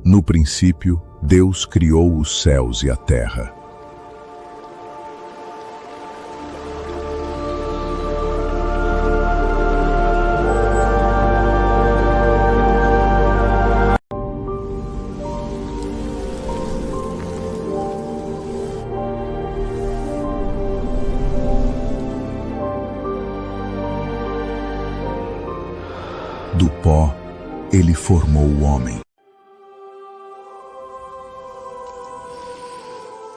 No princípio, Deus criou os céus e a terra. Do pó, ele formou o homem.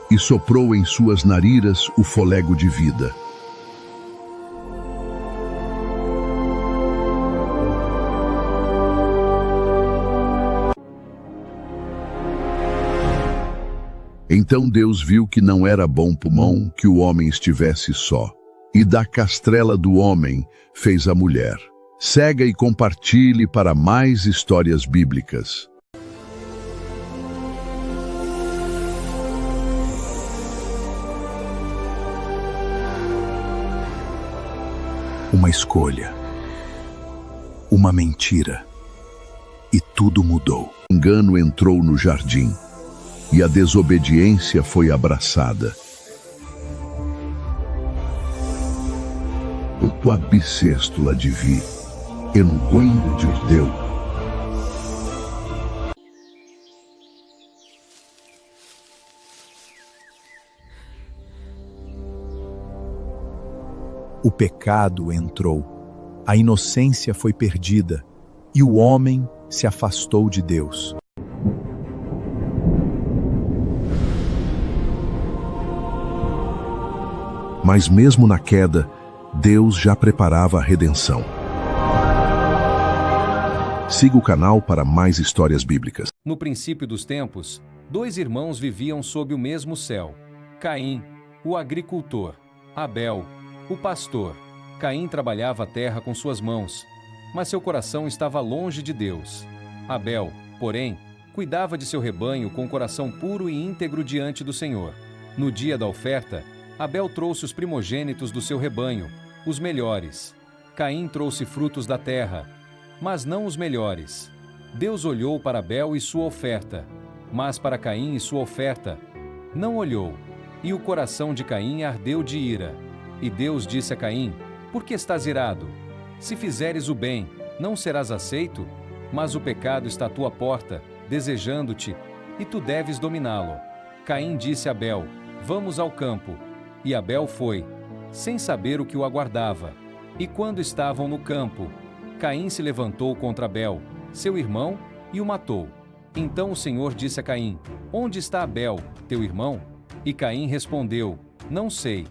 E soprou em suas narinas o fôlego de vida. Então Deus viu que não era bom pulmão que o homem estivesse só. E da castrela do homem fez a mulher. Segue e compartilhe para mais histórias bíblicas. Uma escolha, uma mentira, e tudo mudou. O engano entrou no jardim, e a desobediência foi abraçada. O tua bissextula de vi, enguenda de Deus. O pecado entrou, a inocência foi perdida, e o homem se afastou de Deus. Mas mesmo na queda, Deus já preparava a redenção. Siga o canal para mais histórias bíblicas. No princípio dos tempos, 2 irmãos viviam sob o mesmo céu. Caim, o agricultor, Abel, o pastor. Caim trabalhava a terra com suas mãos, mas seu coração estava longe de Deus. Abel, porém, cuidava de seu rebanho com o coração puro e íntegro diante do Senhor. No dia da oferta, Abel trouxe os primogênitos do seu rebanho, os melhores. Caim trouxe frutos da terra, mas não os melhores. Deus olhou para Abel e sua oferta, mas para Caim e sua oferta não olhou. E o coração de Caim ardeu de ira. E Deus disse a Caim: por que estás irado? Se fizeres o bem, não serás aceito? Mas o pecado está à tua porta, desejando-te, e tu deves dominá-lo. Caim disse a Abel: vamos ao campo. E Abel foi, sem saber o que o aguardava. E quando estavam no campo, Caim se levantou contra Abel, seu irmão, e o matou. Então o Senhor disse a Caim: onde está Abel, teu irmão? E Caim respondeu: não sei.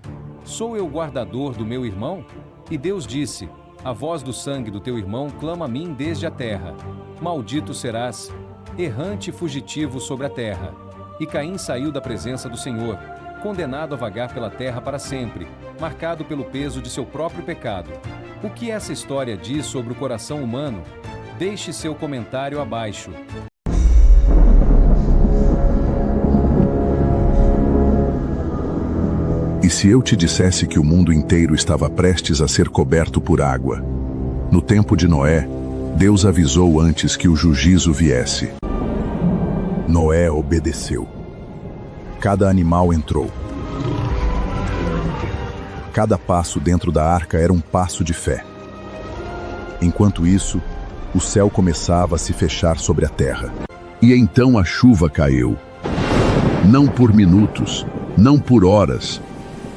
Sou eu o guardador do meu irmão? E Deus disse: a voz do sangue do teu irmão clama a mim desde a terra. Maldito serás, errante e fugitivo sobre a terra. E Caim saiu da presença do Senhor, condenado a vagar pela terra para sempre, marcado pelo peso de seu próprio pecado. O que essa história diz sobre o coração humano? Deixe seu comentário abaixo. E se eu te dissesse que o mundo inteiro estava prestes a ser coberto por água? No tempo de Noé, Deus avisou antes que o juízo viesse. Noé obedeceu. Cada animal entrou. Cada passo dentro da arca era um passo de fé. Enquanto isso, o céu começava a se fechar sobre a terra. E então a chuva caiu. Não por minutos, não por horas.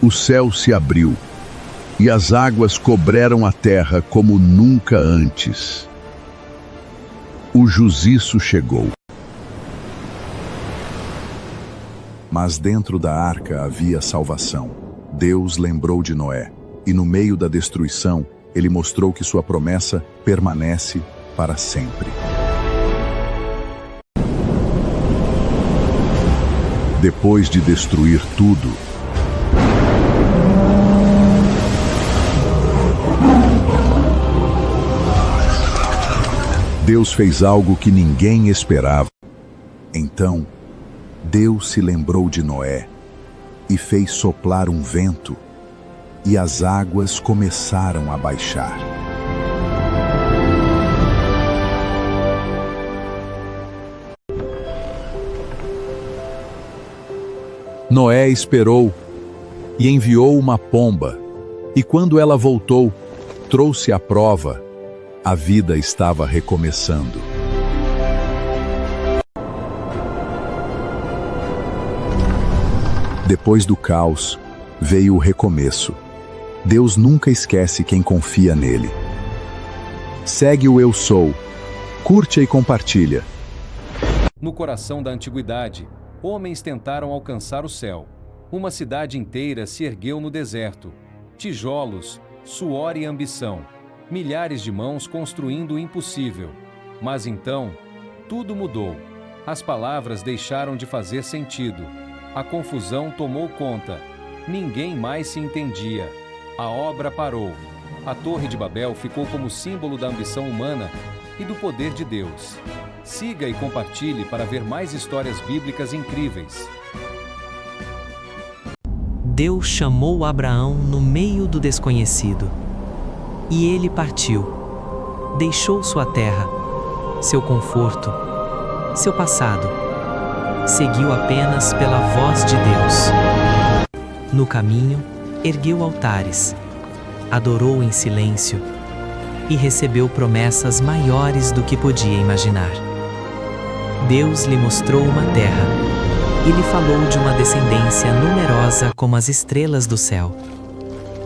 O céu se abriu, e as águas cobriram a terra como nunca antes. O juízo chegou. Mas dentro da arca havia salvação. Deus lembrou de Noé, e no meio da destruição, ele mostrou que sua promessa permanece para sempre. Depois de destruir tudo, Deus fez algo que ninguém esperava. Então, Deus se lembrou de Noé e fez soprar um vento, e as águas começaram a baixar. Noé esperou e enviou uma pomba, e quando ela voltou, trouxe a prova. A vida estava recomeçando. Depois do caos, veio o recomeço. Deus nunca esquece quem confia nele. Segue o Eu Sou, curte e compartilha. No coração da antiguidade, homens tentaram alcançar o céu. Uma cidade inteira se ergueu no deserto. Tijolos, suor e ambição. Milhares de mãos construindo o impossível. Mas então, tudo mudou. As palavras deixaram de fazer sentido. A confusão tomou conta. Ninguém mais se entendia. A obra parou. A Torre de Babel ficou como símbolo da ambição humana e do poder de Deus. Siga e compartilhe para ver mais histórias bíblicas incríveis. Deus chamou Abraão no meio do desconhecido. E ele partiu. Deixou sua terra, seu conforto, seu passado. Seguiu apenas pela voz de Deus. No caminho, ergueu altares, adorou em silêncio e recebeu promessas maiores do que podia imaginar. Deus lhe mostrou uma terra e lhe falou de uma descendência numerosa como as estrelas do céu.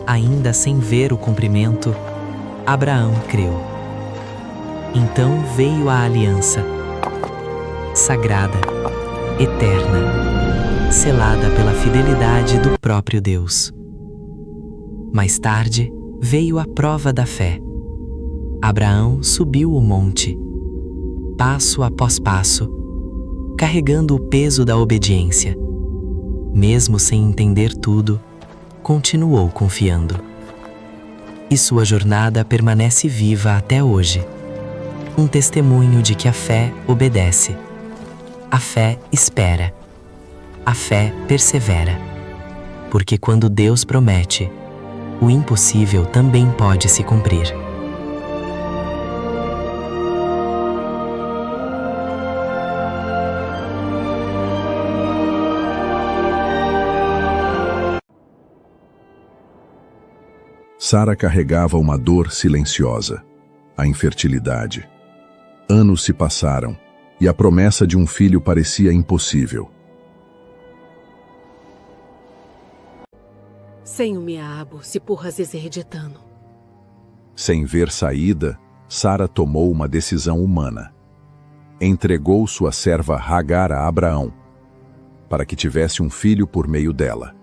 Ainda sem ver o cumprimento, Abraão creu. Então veio a aliança, sagrada, eterna, selada pela fidelidade do próprio Deus. Mais tarde, veio a prova da fé. Abraão subiu o monte, passo após passo, carregando o peso da obediência. Mesmo sem entender tudo, continuou confiando. E sua jornada permanece viva até hoje. Um testemunho de que a fé obedece. A fé espera. A fé persevera. Porque quando Deus promete, o impossível também pode se cumprir. Sara carregava uma dor silenciosa, a infertilidade. Anos se passaram e a promessa de um filho parecia impossível. Sem-me abo, se por reditano. Sem ver saída, Sara tomou uma decisão humana. Entregou sua serva Hagar a Abraão, para que tivesse um filho por meio dela.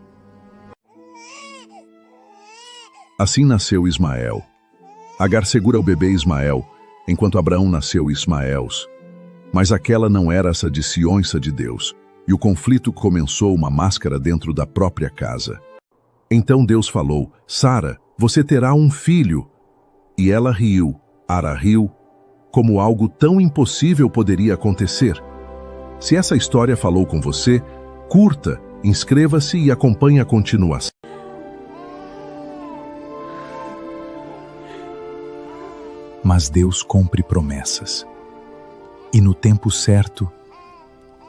Assim nasceu Ismael. Hagar segura o bebê Ismael, enquanto Abraão nasceu Ismaels. Mas aquela não era essa discípunla de Deus, e o conflito começou uma máscara dentro da própria casa. Então Deus falou: Sara, você terá um filho. E ela riu, Ara riu, como algo tão impossível poderia acontecer. Se essa história falou com você, curta, inscreva-se e acompanhe a continuação. Mas Deus cumpre promessas. E no tempo certo,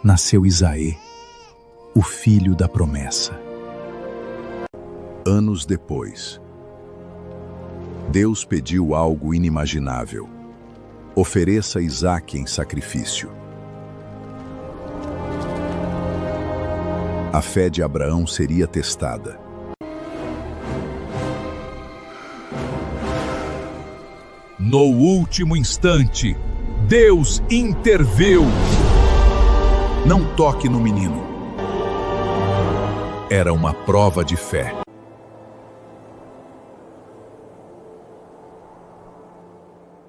nasceu Isaí, o filho da promessa. Anos depois, Deus pediu algo inimaginável. Ofereça Isaque em sacrifício. A fé de Abraão seria testada. No último instante, Deus interveio. Não toque no menino. Era uma prova de fé.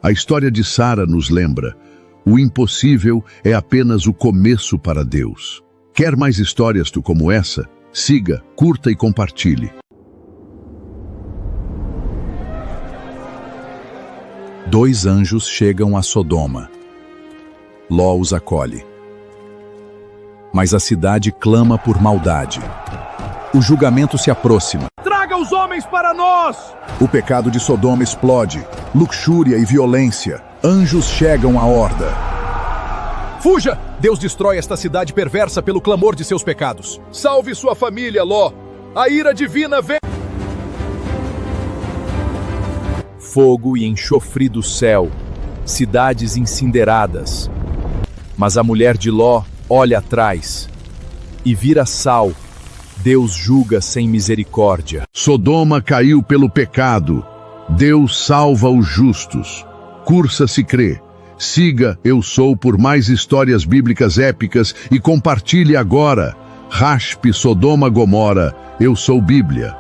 A história de Sara nos lembra: o impossível é apenas o começo para Deus. Quer mais histórias como essa? Siga, curta e compartilhe. Dois anjos chegam a Sodoma. Ló os acolhe. Mas a cidade clama por maldade. O julgamento se aproxima. Traga os homens para nós! O pecado de Sodoma explode. Luxúria e violência. Anjos chegam à horda. Fuja! Deus destrói esta cidade perversa pelo clamor de seus pecados. Salve sua família, Ló! A ira divina vem! Fogo e enxofre do céu, cidades incineradas. Mas a mulher de Ló olha atrás e vira sal. Deus julga sem misericórdia. Sodoma caiu pelo pecado. Deus salva os justos. Cursa-se crê. Siga Eu Sou por mais histórias bíblicas épicas e compartilhe agora. Raspe Sodoma Gomora. Eu Sou Bíblia.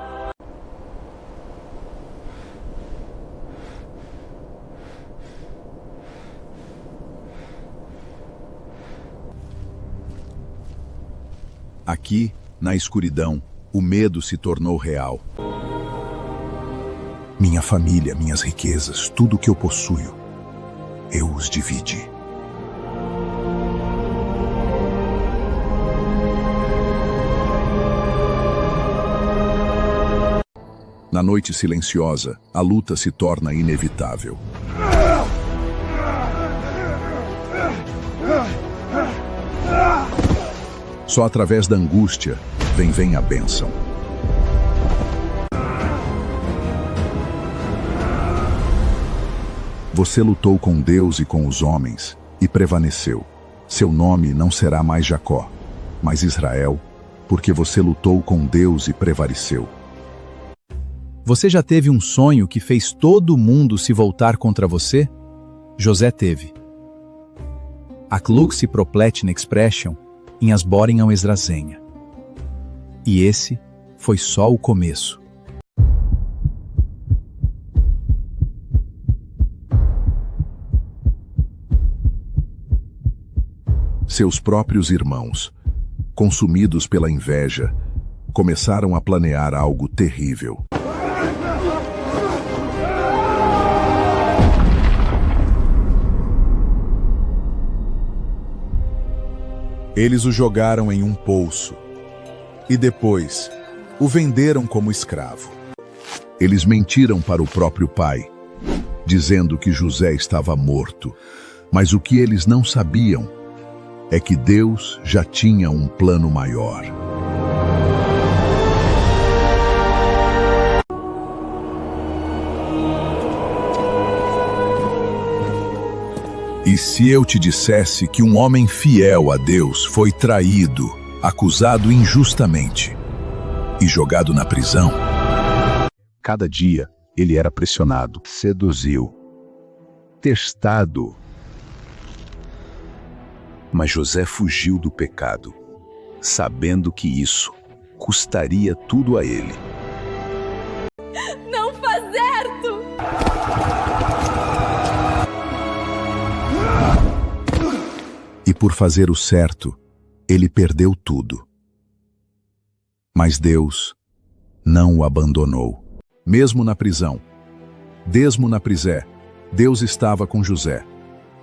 Aqui, na escuridão, o medo se tornou real. Minha família, minhas riquezas, tudo que eu possuo, eu os dividi. Na noite silenciosa, a luta se torna inevitável. Só através da angústia vem a bênção. Você lutou com Deus e com os homens e prevaleceu. Seu nome não será mais Jacó, mas Israel, porque você lutou com Deus e prevaleceu. Você já teve um sonho que fez todo mundo se voltar contra você? José teve. Aklux propletin expression em Asborin ao Esdrazenha. E esse foi só o começo. Seus próprios irmãos, consumidos pela inveja, começaram a planear algo terrível. Eles o jogaram em um poço e depois o venderam como escravo. Eles mentiram para o próprio pai, dizendo que José estava morto. Mas o que eles não sabiam é que Deus já tinha um plano maior. E se eu te dissesse que um homem fiel a Deus foi traído, acusado injustamente e jogado na prisão? Cada dia ele era pressionado, seduzido, testado. Mas José fugiu do pecado, sabendo que isso custaria tudo a ele. Não faz certo! E por fazer o certo, ele perdeu tudo. Mas Deus não o abandonou. Mesmo na prisão, Deus estava com José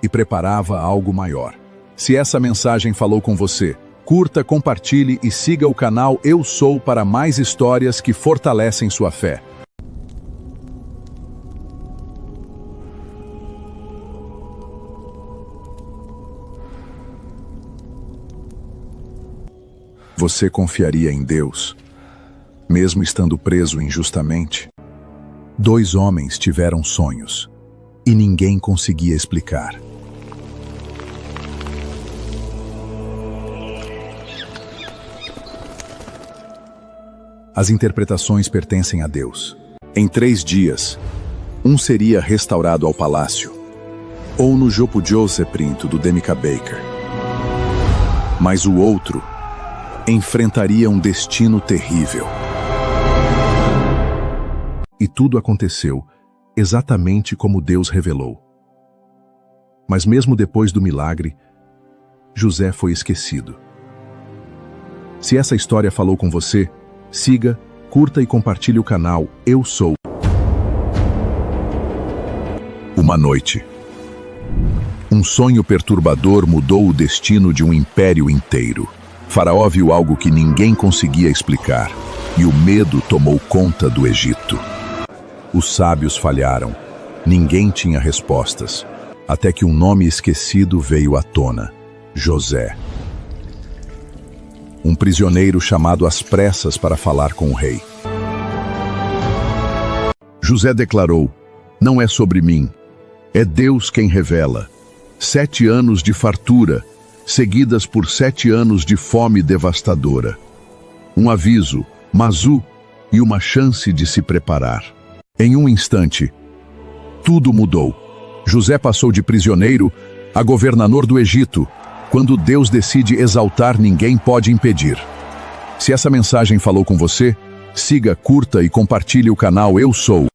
e preparava algo maior. Se essa mensagem falou com você, curta, compartilhe e siga o canal Eu Sou para mais histórias que fortalecem sua fé. Você confiaria em Deus, mesmo estando preso injustamente? 2 homens tiveram sonhos e ninguém conseguia explicar. As interpretações pertencem a Deus. Em 3 dias, um seria restaurado ao palácio, ou no Jopo Joseph do Demica Baker. Mas o outro enfrentaria um destino terrível. E tudo aconteceu exatamente como Deus revelou. Mas mesmo depois do milagre, José foi esquecido. Se essa história falou com você, siga, curta e compartilhe o canal Eu Sou. Uma noite, um sonho perturbador mudou o destino de um império inteiro. Faraó viu algo que ninguém conseguia explicar, e o medo tomou conta do Egito. Os sábios falharam, ninguém tinha respostas, até que um nome esquecido veio à tona. José. Um prisioneiro chamado às pressas para falar com o rei. José declarou: não é sobre mim, é Deus quem revela. 7 anos de fartura, seguidas por 7 anos de fome devastadora. Um aviso, Mazu, e uma chance de se preparar. Em um instante, tudo mudou. José passou de prisioneiro a governador do Egito. Quando Deus decide exaltar, ninguém pode impedir. Se essa mensagem falou com você, siga, curta e compartilhe o canal Eu Sou.